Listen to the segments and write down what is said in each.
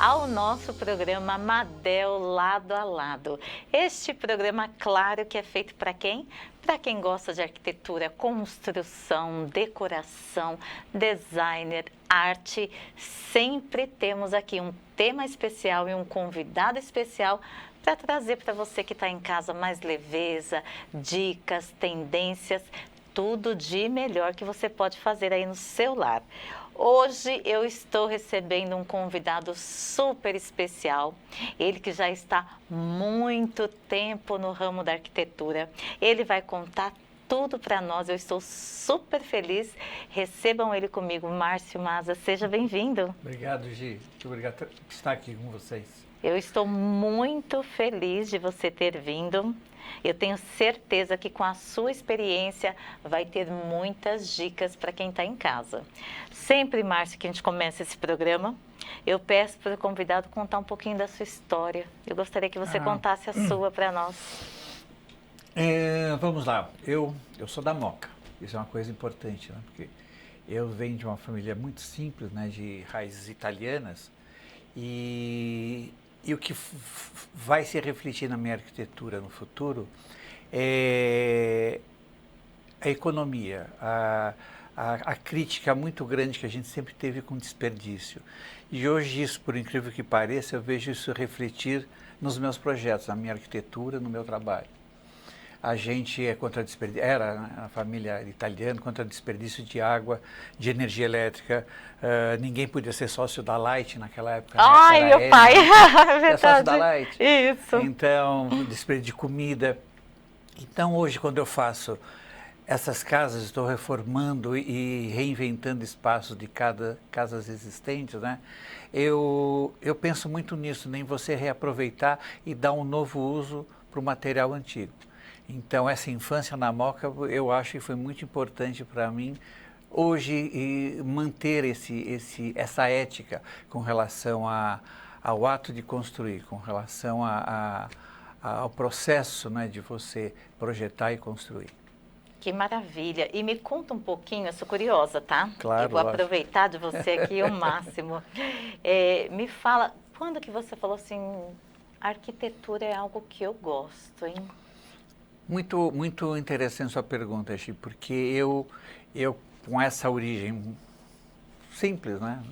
ao nosso programa Madel Lado a Lado. Este programa, claro que é feito para quem? Para quem gosta de arquitetura, construção, decoração, designer, arte. Sempre temos aqui um tema especial e um convidado especial para trazer para você que está em casa mais leveza, dicas, tendências, tudo de melhor que você pode fazer aí no seu lar. Hoje eu estou recebendo um convidado super especial, ele que já está muito tempo no ramo da arquitetura. Ele vai contar tudo para nós, eu estou super feliz. Recebam ele comigo, Márcio Maza, seja bem-vindo. Obrigado, Gi, muito obrigado por estar aqui com vocês. Eu estou muito feliz de você ter vindo. Eu tenho certeza que com a sua experiência vai ter muitas dicas para quem está em casa. Sempre, Márcio, que a gente começa esse programa, eu peço para o convidado contar um pouquinho da sua história. Eu gostaria que você contasse a sua para nós. Vamos lá, eu sou da Moca, isso é uma coisa importante, né? Porque eu venho de uma família muito simples, né, de raízes italianas, e o que vai se refletir na minha arquitetura no futuro é a economia, a crítica muito grande que a gente sempre teve com desperdício. E hoje isso, por incrível que pareça, eu vejo isso refletir nos meus projetos, na minha arquitetura, no meu trabalho. A gente é contra desperdício, era a família italiana contra desperdício de água, de energia elétrica. Ninguém podia ser sócio da Light naquela época. Ai, né? meu pai, é verdade. Sócio da Light. Isso. Então, desperdício de comida. Então, hoje, quando eu faço essas casas, estou reformando e reinventando espaços de cada casas existentes, né? Eu penso muito nisso, em você reaproveitar e dar um novo uso para o material antigo. Então, essa infância na Moca, eu acho que foi muito importante para mim hoje manter essa ética com relação ao ato de construir, com relação ao processo, né, de você projetar e construir. Que maravilha! E me conta um pouquinho, eu sou curiosa, tá? Claro, eu vou aproveitar de você aqui o máximo. Me fala, quando que você falou assim, arquitetura é algo que eu gosto, hein? Muito, muito interessante sua pergunta, Chi, porque eu com essa origem simples, né?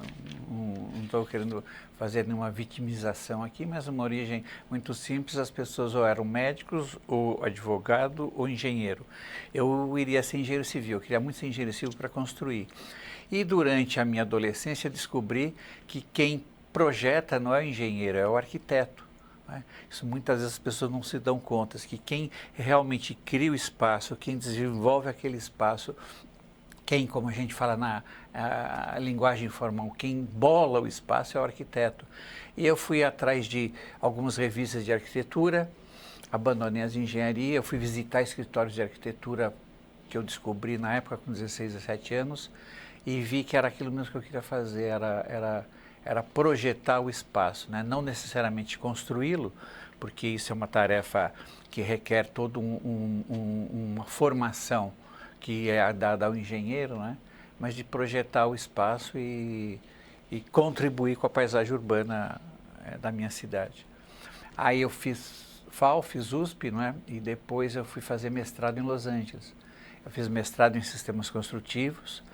Não estou querendo fazer nenhuma vitimização aqui, mas uma origem muito simples, as pessoas ou eram médicos, ou advogado, ou engenheiro. Eu iria ser engenheiro civil, eu queria muito ser engenheiro civil para construir. E durante a minha adolescência descobri que quem projeta não é o engenheiro, é o arquiteto. Isso muitas vezes as pessoas não se dão conta, que quem realmente cria o espaço, quem desenvolve aquele espaço, quem, como a gente fala na linguagem informal, quem bola o espaço é o arquiteto. E eu fui atrás de algumas revistas de arquitetura, abandonei as de engenharia, eu fui visitar escritórios de arquitetura que eu descobri na época com 16, 17 anos e vi que era aquilo mesmo que eu queria fazer, era projetar o espaço, né? Não necessariamente construí-lo, porque isso é uma tarefa que requer toda uma formação que é dada ao engenheiro, né? Mas de projetar o espaço e contribuir com a paisagem urbana da minha cidade. Aí eu fiz FAU, fiz USP, não é? E depois eu fui fazer mestrado em Los Angeles. Eu fiz mestrado em sistemas construtivos,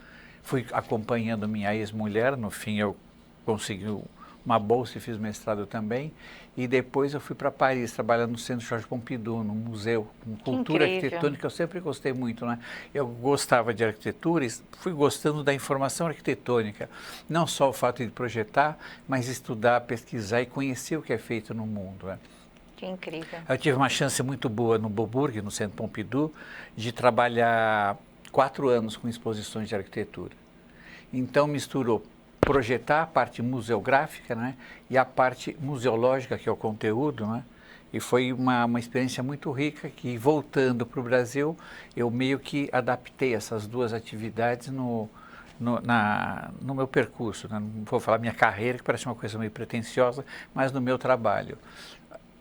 fui acompanhando minha ex-mulher, no fim eu consegui uma bolsa e fiz mestrado também, e depois eu fui para Paris, trabalhando no Centro Georges Pompidou, no museu, com cultura arquitetônica, eu sempre gostei muito, né? Eu gostava de arquitetura e fui gostando da informação arquitetônica, não só o fato de projetar, mas estudar, pesquisar e conhecer o que é feito no mundo, né? Que incrível. Eu tive uma chance muito boa no Beaubourg, no Centro Pompidou, de trabalhar 4 anos com exposições de arquitetura. Então misturou projetar a parte museográfica, né, e a parte museológica, que é o conteúdo, né, e foi uma experiência muito rica que, voltando para o Brasil, eu meio que adaptei essas duas atividades no meu percurso, né? Não vou falar minha carreira, que parece uma coisa meio pretensiosa, mas no meu trabalho.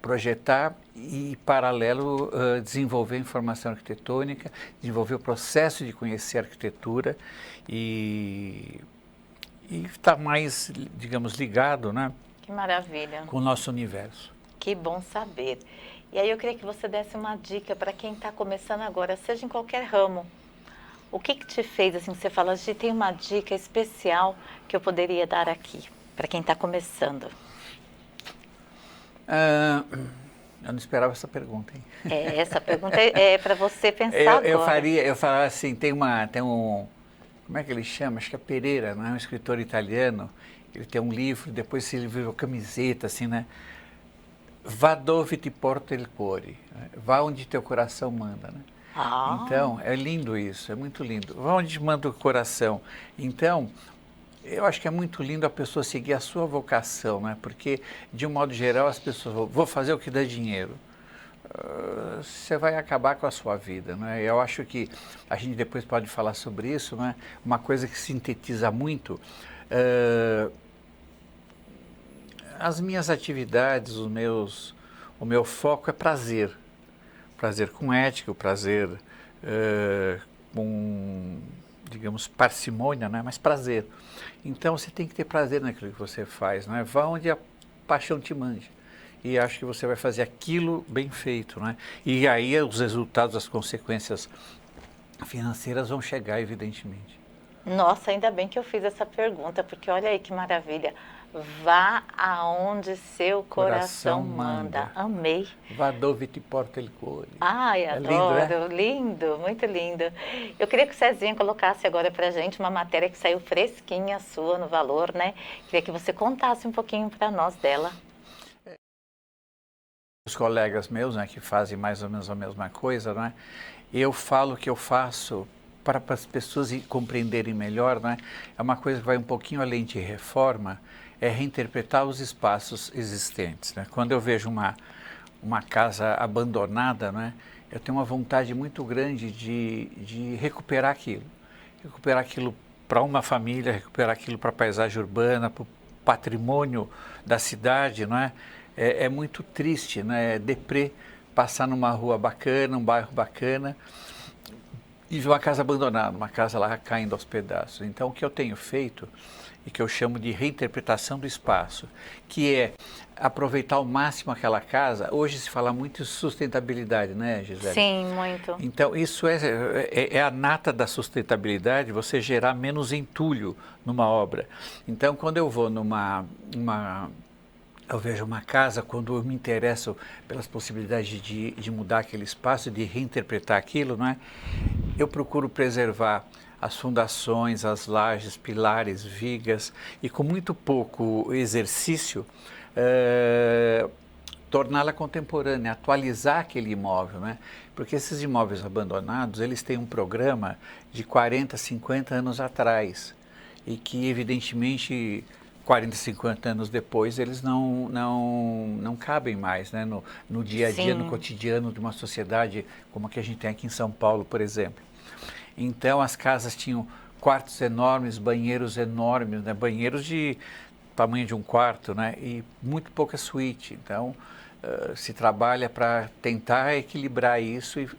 Projetar e, paralelo, desenvolver informação arquitetônica, desenvolver o processo de conhecer a arquitetura e está mais, digamos, ligado, né, Que maravilha. com o nosso universo. Que bom saber. E aí eu queria que você desse uma dica para quem está começando agora, seja em qualquer ramo. O que te fez, assim, você fala, Gi, tem uma dica especial que eu poderia dar aqui, para quem está começando? Eu não esperava essa pergunta, hein? Essa pergunta é para você pensar agora. Eu falaria assim, tem um, como é que ele chama? Acho que é Pereira, não é? Um escritor italiano. Ele tem um livro, depois ele virou camiseta, assim, né? Vá dove ti porta il cuore. Vá onde teu coração manda, né? Ah. Então, é lindo isso, é muito lindo. Vá onde manda o coração. Então, eu acho que é muito lindo a pessoa seguir a sua vocação, né? Porque, de um modo geral, as pessoas vão, vou fazer o que dá dinheiro. Você vai acabar com a sua vida, né? Eu acho que a gente depois pode falar sobre isso, né? Uma coisa que sintetiza muito as minhas atividades, o meu foco é prazer. Prazer com ética, o prazer com, digamos, parcimônia, né? Mas prazer. Então você tem que ter prazer naquilo que você faz, né? Vá onde a paixão te mande. E acho que você vai fazer aquilo bem feito, né? E aí os resultados, as consequências financeiras vão chegar, evidentemente. Nossa, ainda bem que eu fiz essa pergunta, porque olha aí que maravilha. Vá aonde seu coração manda. Amei. Vá dove ti porta il cuore. Ai, adoro. Lindo, né? Lindo, muito lindo. Eu queria que o Cezinha colocasse agora pra gente uma matéria que saiu fresquinha sua no Valor, né? Queria que você contasse um pouquinho para nós dela. Os colegas meus, né, que fazem mais ou menos a mesma coisa, né? Eu falo que eu faço para as pessoas compreenderem melhor, né? É uma coisa que vai um pouquinho além de reforma, é reinterpretar os espaços existentes, né? Quando eu vejo uma casa abandonada, né, eu tenho uma vontade muito grande de recuperar aquilo para uma família, recuperar aquilo para a paisagem urbana, para o patrimônio da cidade, não é? É muito triste, né? É deprê passar numa rua bacana, um bairro bacana e ver uma casa abandonada, uma casa lá caindo aos pedaços. Então, o que eu tenho feito e que eu chamo de reinterpretação do espaço, que é aproveitar ao máximo aquela casa. Hoje se fala muito em sustentabilidade, né, Gisele? Sim, muito. Então, isso é a nata da sustentabilidade, você gerar menos entulho numa obra. Então, quando eu vou eu vejo uma casa, quando eu me interesso pelas possibilidades de mudar aquele espaço, de reinterpretar aquilo, não é? Eu procuro preservar as fundações, as lajes, pilares, vigas, e com muito pouco exercício, torná-la contemporânea, atualizar aquele imóvel, né? Porque esses imóveis abandonados, eles têm um programa de 40, 50 anos atrás, e que, evidentemente, 40, 50 anos depois, eles não cabem mais, né? No dia a dia, Sim. no cotidiano de uma sociedade como a que a gente tem aqui em São Paulo, por exemplo. Então, as casas tinham quartos enormes, banheiros enormes, né? Banheiros de tamanho de um quarto, né? E muito pouca suíte. Então, se trabalha para tentar equilibrar isso e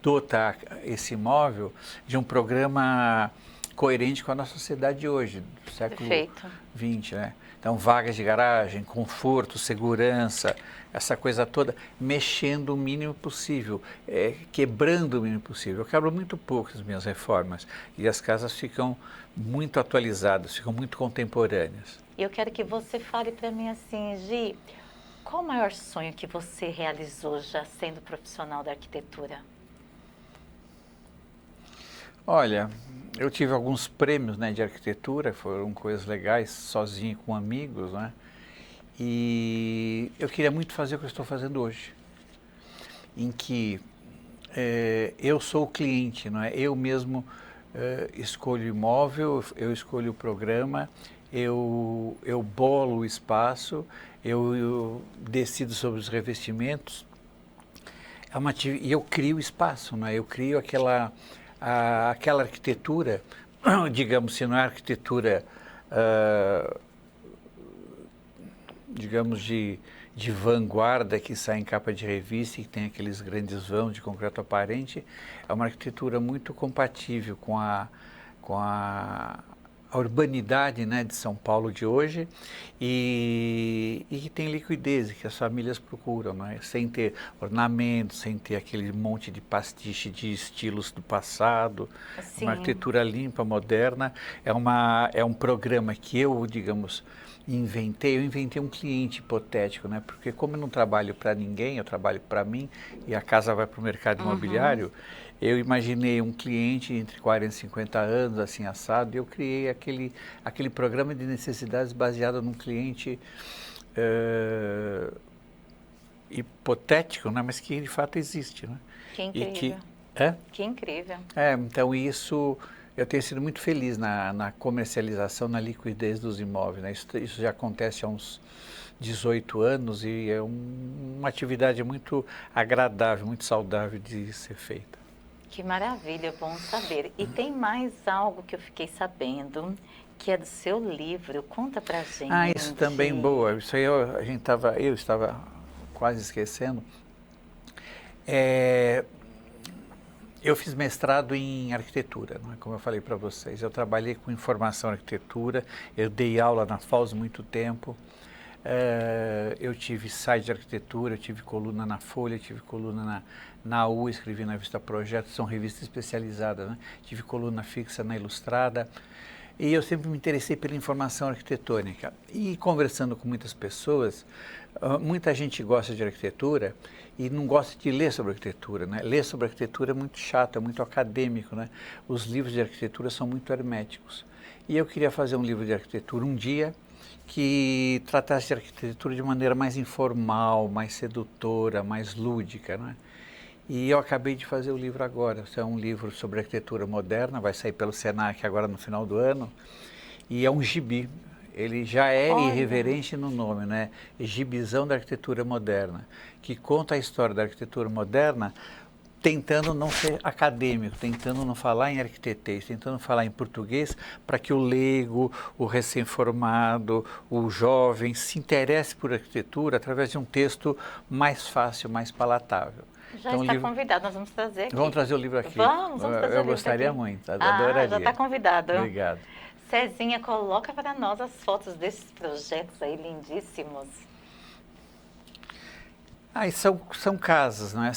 dotar esse imóvel de um programa coerente com a nossa sociedade de hoje, do século XX, né? Então, vagas de garagem, conforto, segurança, essa coisa toda, mexendo o mínimo possível, quebrando o mínimo possível. Eu quebro muito pouco as minhas reformas e as casas ficam muito atualizadas, ficam muito contemporâneas. Eu quero que você fale para mim assim, Gi, qual o maior sonho que você realizou já sendo profissional da arquitetura? Olha, eu tive alguns prêmios, né, de arquitetura, foram coisas legais, sozinho com amigos, né? E eu queria muito fazer o que eu estou fazendo hoje, em que eu sou o cliente, não é? Eu mesmo escolho o imóvel, eu escolho o programa, eu bolo o espaço, eu decido sobre os revestimentos, e eu crio o espaço, não é? Eu crio aquela arquitetura, digamos, se não é arquitetura, digamos, de vanguarda que sai em capa de revista e que tem aqueles grandes vãos de concreto aparente, é uma arquitetura muito compatível com a urbanidade, né, de São Paulo de hoje e e que tem liquidez, que as famílias procuram, não é? Sem ter ornamentos, sem ter aquele monte de pastiche de estilos do passado. Sim. Uma arquitetura limpa, moderna. É um programa que eu, digamos, eu inventei um cliente hipotético, né? Porque como eu não trabalho para ninguém, eu trabalho para mim e a casa vai para o mercado imobiliário, eu imaginei um cliente entre 40 e 50 anos, assim, assado, e eu criei aquele programa de necessidades baseado num cliente hipotético, né? Mas que de fato existe, né? Que incrível. Que incrível. Então isso, eu tenho sido muito feliz na comercialização, na liquidez dos imóveis, né? Isso já acontece há uns 18 anos e é uma atividade muito agradável, muito saudável de ser feita. Que maravilha, bom saber. E tem mais algo que eu fiquei sabendo, que é do seu livro. Conta pra gente. Ah, isso também, boa. Isso aí eu estava quase esquecendo. Eu fiz mestrado em arquitetura, não é? Como eu falei para vocês. Eu trabalhei com informação em arquitetura, eu dei aula na FAUS muito tempo. Eu tive site de arquitetura, eu tive coluna na Folha, tive coluna na U, escrevi na revista Projeto, são revistas especializadas, né? Tive coluna fixa na Ilustrada. E eu sempre me interessei pela informação arquitetônica. E conversando com muitas pessoas, muita gente gosta de arquitetura e não gosta de ler sobre arquitetura, né? Ler sobre arquitetura é muito chato, é muito acadêmico, né? Os livros de arquitetura são muito herméticos. E eu queria fazer um livro de arquitetura um dia que tratasse de arquitetura de maneira mais informal, mais sedutora, mais lúdica, né? E eu acabei de fazer o livro agora. É um livro sobre arquitetura moderna, vai sair pelo Senac agora no final do ano. E é um gibi. Ele já é irreverente no nome, né? Gibizão da Arquitetura Moderna, que conta a história da arquitetura moderna tentando não ser acadêmico, tentando não falar em arquitetês, tentando falar em português para que o leigo, o recém-formado, o jovem se interesse por arquitetura através de um texto mais fácil, mais palatável. Já então, está convidado, nós vamos trazer aqui. Vamos trazer o livro aqui. Vamos trazer o livro aqui. Eu gostaria muito, adoraria. Já está convidado. Obrigado. Cezinha, coloca para nós as fotos desses projetos aí lindíssimos. São casas, não é?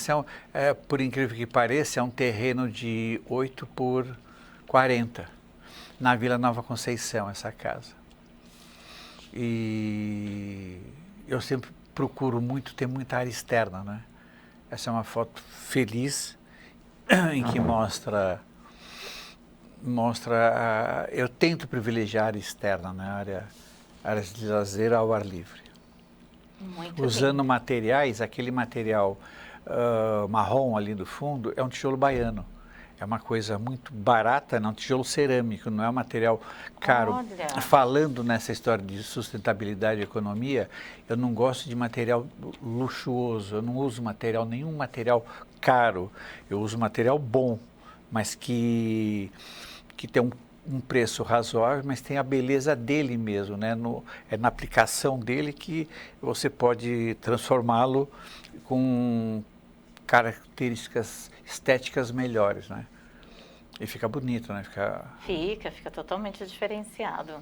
Por incrível que pareça, é um terreno de 8 por 40, na Vila Nova Conceição, essa casa. E eu sempre procuro muito ter muita área externa, né? Essa é uma foto feliz, em que mostra eu tento privilegiar a área externa, né? Áreas de lazer ao ar livre. Muito usando bem. materiais, aquele material marrom ali do fundo é um tijolo baiano. É uma coisa muito barata, não, um tijolo cerâmico, não é um material caro. Olha. Falando nessa história de sustentabilidade e economia, eu não gosto de material luxuoso, eu não uso nenhum material caro, eu uso material bom, mas que tem um preço razoável, mas tem a beleza dele mesmo, né? É na aplicação dele que você pode transformá-lo com características estéticas melhores, né? E fica bonito, né? Fica totalmente diferenciado.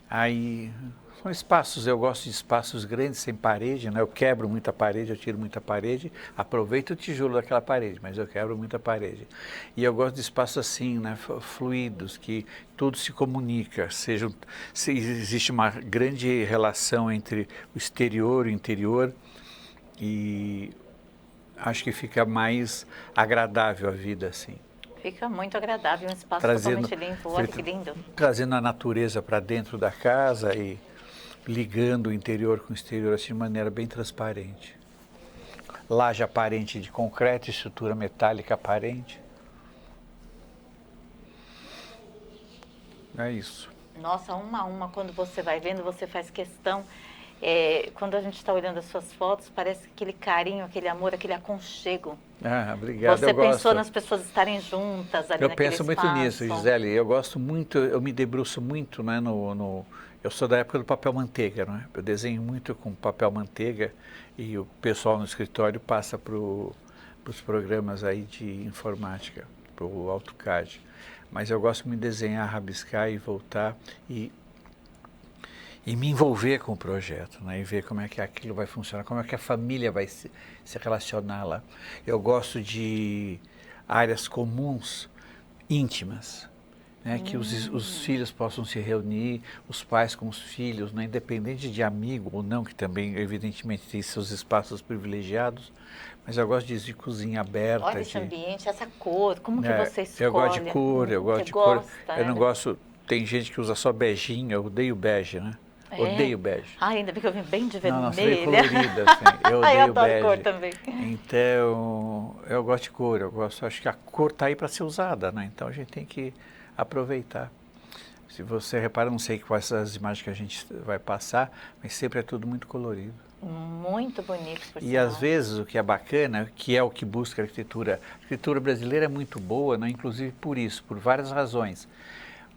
Aí são espaços, eu gosto de espaços grandes, sem parede, né? Eu quebro muita parede, eu tiro muita parede, aproveito o tijolo daquela parede, mas eu quebro muita parede. E eu gosto de espaços assim, né? Fluidos, que tudo se comunica, se existe uma grande relação entre o exterior e o interior, e acho que fica mais agradável a vida assim. Fica muito agradável, um espaço totalmente limpo, olha que lindo. Trazendo a natureza para dentro da casa e ligando o interior com o exterior assim, de maneira bem transparente. Laje aparente de concreto, estrutura metálica aparente. É isso. Nossa, uma a uma, quando você vai vendo, você faz questão. Quando a gente está olhando as suas fotos, parece aquele carinho, aquele amor, aquele aconchego. Obrigado. Você pensou nas pessoas estarem juntas ali naquele espaço. Eu penso muito nisso, Gisele. Eu gosto muito, eu me debruço muito, né, eu sou da época do papel manteiga, não é? Eu desenho muito com papel manteiga e o pessoal no escritório passa para os programas aí de informática, para o AutoCAD. Mas eu gosto muito de desenhar, rabiscar e voltar. e me envolver com o projeto, né? E ver como é que aquilo vai funcionar, como é que a família vai se relacionar lá. Eu gosto de áreas comuns, íntimas, né? Que os filhos possam se reunir, os pais com os filhos, né? Independente de amigo ou não, que também, evidentemente, tem seus espaços privilegiados, mas eu gosto disso de cozinha aberta. Olha esse ambiente, essa cor, como que você escolhe? Eu gosto de cor, eu gosto de cor. Gosta, Eu não gosto, tem gente que usa só beijinho, eu odeio bege, né? Odeio bege. Ai, ainda bem que eu vim bem de vermelha. Não, você veio colorida, assim. Eu odeio adoro bege. cor também. Então, eu gosto de cor, acho que a cor está aí para ser usada, né? Então a gente tem que aproveitar. Se você repara, não sei quais são as imagens que a gente vai passar, mas sempre é tudo muito colorido. Muito bonito, por E sinal. às vezes o que é bacana, que é o que busca a arquitetura brasileira é muito boa, né? Inclusive por isso, por várias razões.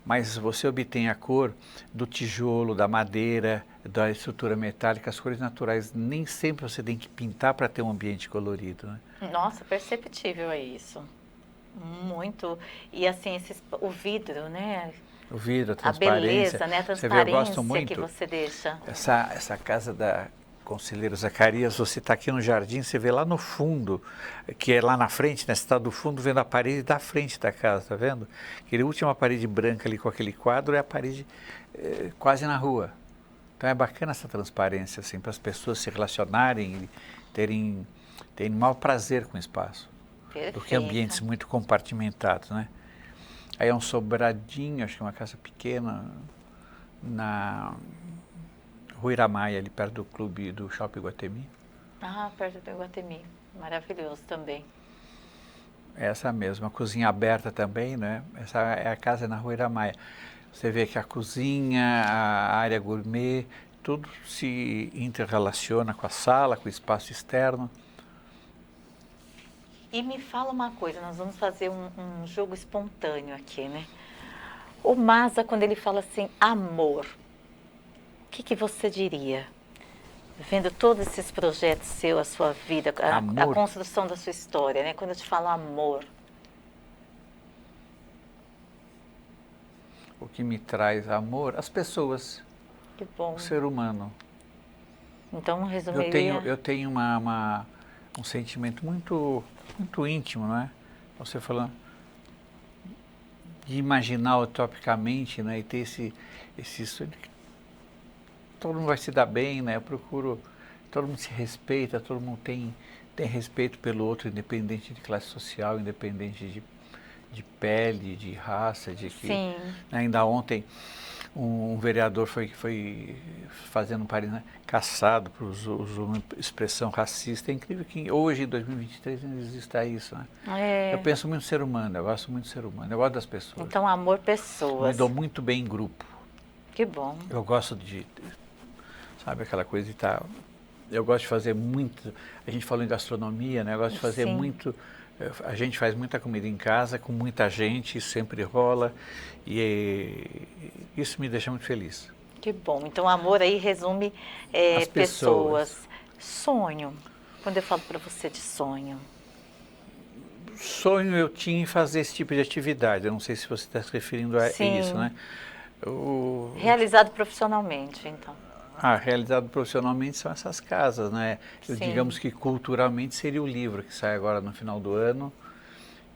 Mas você obtém a cor do tijolo, da madeira, da estrutura metálica, as cores naturais. Nem sempre você tem que pintar para ter um ambiente colorido, né? Nossa, perceptível é isso. Muito. E assim, o vidro, né? O vidro, a A transparência. beleza, né? A Você vê, eu gosto transparência muito. que você deixa. Essa casa da Conselheiro Zacarias, você está aqui no jardim, você vê lá no fundo, que é lá na frente, né? Você está do fundo vendo a parede da frente da casa, tá vendo? Aquele última parede branca ali com aquele quadro é a parede quase na rua. Então é bacana essa transparência, assim, para as pessoas se relacionarem e terem maior prazer com o espaço. Perfeito. Do que ambientes muito compartimentados, né? Aí é um sobradinho, acho que é uma casa pequena, na Rua Iramaia, ali perto do clube do Shopping Iguatemi. Ah, perto do Iguatemi. Maravilhoso também. Essa mesma, a cozinha aberta também, né? Essa é a casa na Rua Iramaia. Você vê que a cozinha, a área gourmet, tudo se interrelaciona com a sala, com o espaço externo. E me fala uma coisa, nós vamos fazer um jogo espontâneo aqui, né? O Masa, quando ele fala assim, amor, o que você diria? Vendo todos esses projetos seus, a sua vida, a construção da sua história, né? Quando eu te falo amor. O que me traz amor? As pessoas. Que bom. O ser humano. Então, resumiria... Eu tenho um sentimento muito íntimo, né? Você falando de imaginar utopicamente, né? E ter esse sonho de que todo mundo vai se dar bem, né? Eu procuro, todo mundo se respeita, todo mundo tem respeito pelo outro, independente de classe social, independente de pele, de raça, de que... Sim. Ainda ontem um vereador foi fazendo um Paris, né, caçado por usar uma expressão racista. É incrível que hoje, em 2023, ainda exista isso, né? Eu penso muito no ser humano, eu gosto muito do ser humano, eu gosto das pessoas. Então, amor, pessoas. Me dou muito bem em grupo. Que bom. Eu gosto de, sabe, aquela coisa de estar... Eu gosto de fazer muito... A gente falou em gastronomia, né? Eu gosto de fazer muito... A gente faz muita comida em casa, com muita gente, isso sempre rola, e isso me deixa muito feliz. Que bom. Então, amor aí resume as pessoas. Sonho. Quando eu falo para você de sonho. Sonho eu tinha em fazer esse tipo de atividade, eu não sei se você está se referindo a isso, né? Realizado profissionalmente, então. Realizado profissionalmente são essas casas, né? Digamos que culturalmente seria o livro que sai agora no final do ano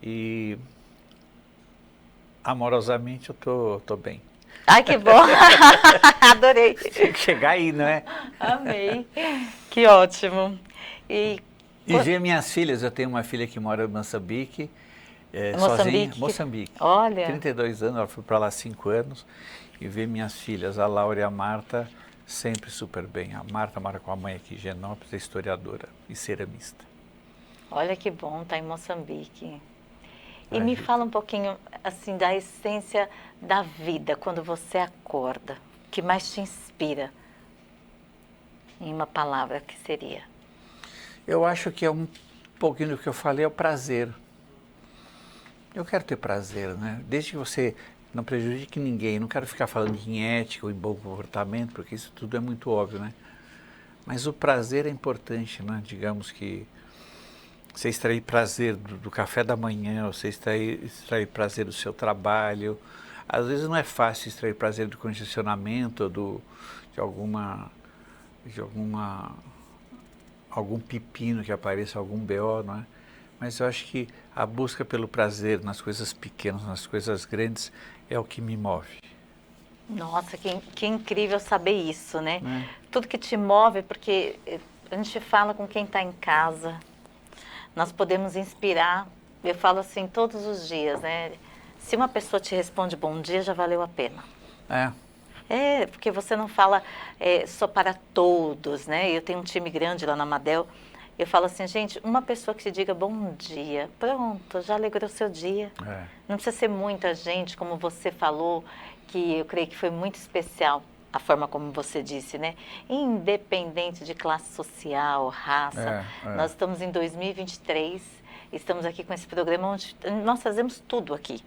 e amorosamente eu tô bem. Ai, que bom! Adorei! Tem que chegar aí, não é? Amei! Que ótimo! E ver minhas filhas, eu tenho uma filha que mora em Moçambique, sozinha, Moçambique. Olha! 32 anos, ela foi para lá há 5 anos, e ver minhas filhas, a Laura e a Marta, sempre super bem. A Marta mora com a mãe aqui em Genópolis, é historiadora e ceramista. Olha que bom, tá em Moçambique. E me fala um pouquinho, assim, da essência da vida, quando você acorda. O que mais te inspira? Em uma palavra, que seria? Eu acho que é um pouquinho do que eu falei, é o prazer. Eu quero ter prazer, né? Desde que você não prejudique ninguém. Não quero ficar falando em ética ou em bom comportamento, porque isso tudo é muito óbvio, né? Mas o prazer é importante, né? Digamos que você extrair prazer do café da manhã, você extrair prazer do seu trabalho. Às vezes não é fácil extrair prazer do congestionamento, algum pepino que apareça, algum BO, não é? Mas eu acho que a busca pelo prazer nas coisas pequenas, nas coisas grandes, é o que me move. Nossa, que incrível saber isso, né? Né? Tudo que te move, porque a gente fala com quem está em casa, nós podemos inspirar. Eu falo assim todos os dias, né? Se uma pessoa te responde bom dia, já valeu a pena. É, Porque você não fala só para todos, né? Eu tenho um time grande lá na Madel. Eu falo assim, gente, uma pessoa que te diga bom dia, pronto, já alegrou seu dia. Não precisa ser muita gente, como você falou, que eu creio que foi muito especial a forma como você disse, né? Independente de classe social, raça. Nós estamos em 2023, estamos aqui com esse programa onde nós fazemos tudo aqui.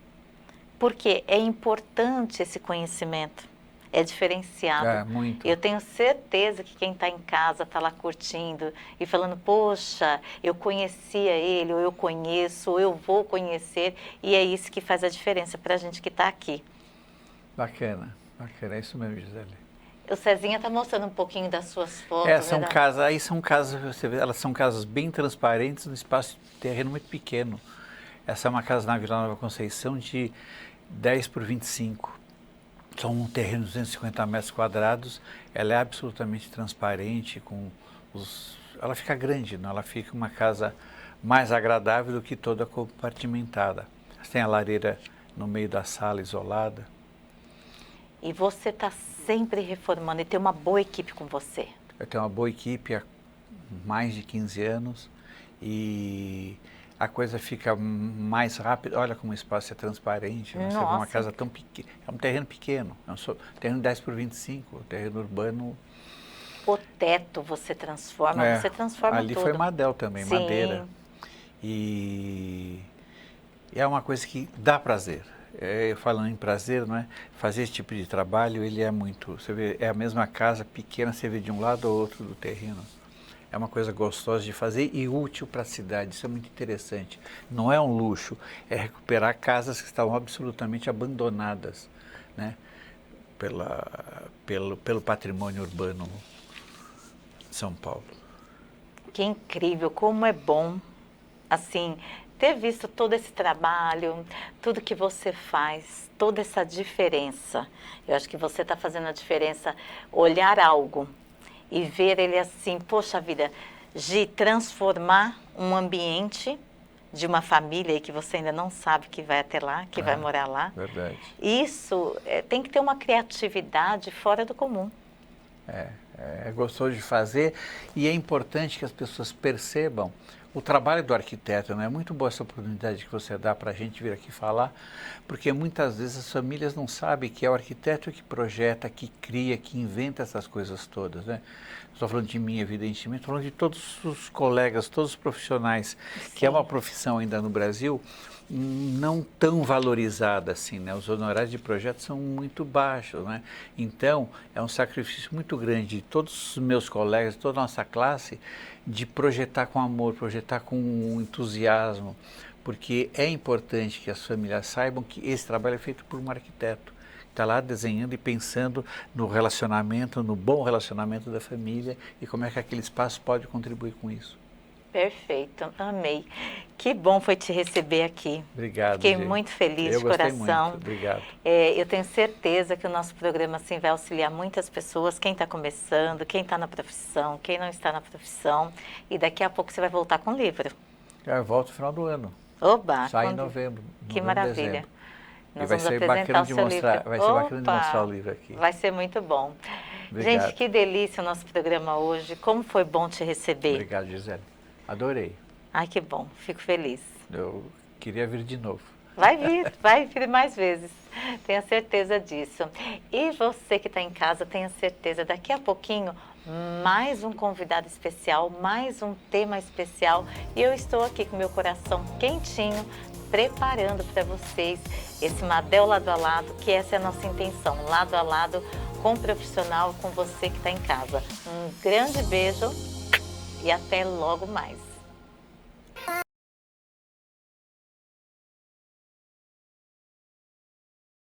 Porque é importante esse conhecimento. É diferenciado. Muito. Eu tenho certeza que quem está em casa está lá curtindo e falando, poxa, eu conhecia ele, ou eu conheço, ou eu vou conhecer, e é isso que faz a diferença para a gente que está aqui. Bacana, é isso mesmo, Gisele. O Cezinha está mostrando um pouquinho das suas fotos. São casas, você vê, elas são casas bem transparentes no espaço de terreno muito pequeno. Essa é uma casa na Vila Nova Conceição de 10 por 25. São um terreno de 250 metros quadrados, ela é absolutamente transparente, ela fica grande, não? Ela fica uma casa mais agradável do que toda compartimentada. Você tem a lareira no meio da sala, isolada. E você está sempre reformando e tem uma boa equipe com você. Eu tenho uma boa equipe há mais de 15 anos e a coisa fica mais rápida. Olha como o espaço é transparente. Você vê uma casa tão pequena. É um terreno pequeno. É um terreno 10 por 25, terreno urbano. O teto você transforma, você transforma ali tudo. Ali foi Madel também, Sim. Madeira. E é uma coisa que dá prazer. Falando em prazer, não é? Fazer esse tipo de trabalho, ele é muito... Você vê, é a mesma casa pequena, você vê de um lado ou outro do terreno. É uma coisa gostosa de fazer e útil para a cidade, isso é muito interessante. Não é um luxo, é recuperar casas que estavam absolutamente abandonadas, né? Pelo patrimônio urbano de São Paulo. Que incrível, como é bom, assim, ter visto todo esse trabalho, tudo que você faz, toda essa diferença. Eu acho que você está fazendo a diferença, olhar algo e ver ele assim, poxa vida, de transformar um ambiente de uma família que você ainda não sabe que vai até lá, que vai morar lá. Verdade. Isso tem que ter uma criatividade fora do comum. É gostoso de fazer e é importante que as pessoas percebam o trabalho do arquiteto, né? É muito boa essa oportunidade que você dá para a gente vir aqui falar, porque muitas vezes as famílias não sabem que é o arquiteto que projeta, que cria, que inventa essas coisas todas, né? Estou falando de mim, evidentemente, estou falando de todos os colegas, todos os profissionais, que é uma profissão ainda no Brasil não tão valorizada assim, né? Os honorários de projeto são muito baixos, né? Então, é um sacrifício muito grande de todos os meus colegas, toda a nossa classe, de projetar com amor, projetar com entusiasmo, porque é importante que as famílias saibam que esse trabalho é feito por um arquiteto. Está lá desenhando e pensando no relacionamento, no bom relacionamento da família e como é que aquele espaço pode contribuir com isso. Perfeito, amei. Que bom foi te receber aqui. Obrigado, Fiquei muito feliz de coração. Muito. Obrigado. Eu tenho certeza que o nosso programa assim, vai auxiliar muitas pessoas, quem está começando, quem está na profissão, quem não está na profissão. E daqui a pouco você vai voltar com o livro. Eu volto no final do ano. Oba! Sai em novembro. Que maravilha. Dezembro. Nós e vai vamos ser apresentar bacana o de seu mostrar, livro. vai ser bacana de mostrar o livro aqui. Vai ser muito bom. Obrigado. Gente, que delícia o nosso programa hoje. Como foi bom te receber. Obrigado, Gisele. Adorei. Ai, que bom. Fico feliz. Eu queria vir de novo. Vai vir mais vezes. Tenha certeza disso. E você que está em casa, tenha certeza, daqui a pouquinho, mais um convidado especial, mais um tema especial. E eu estou aqui com meu coração quentinho, preparando para vocês esse Madel Lado a Lado, que essa é a nossa intenção, lado a lado com o profissional, com você que está em casa. Um grande beijo e até logo mais.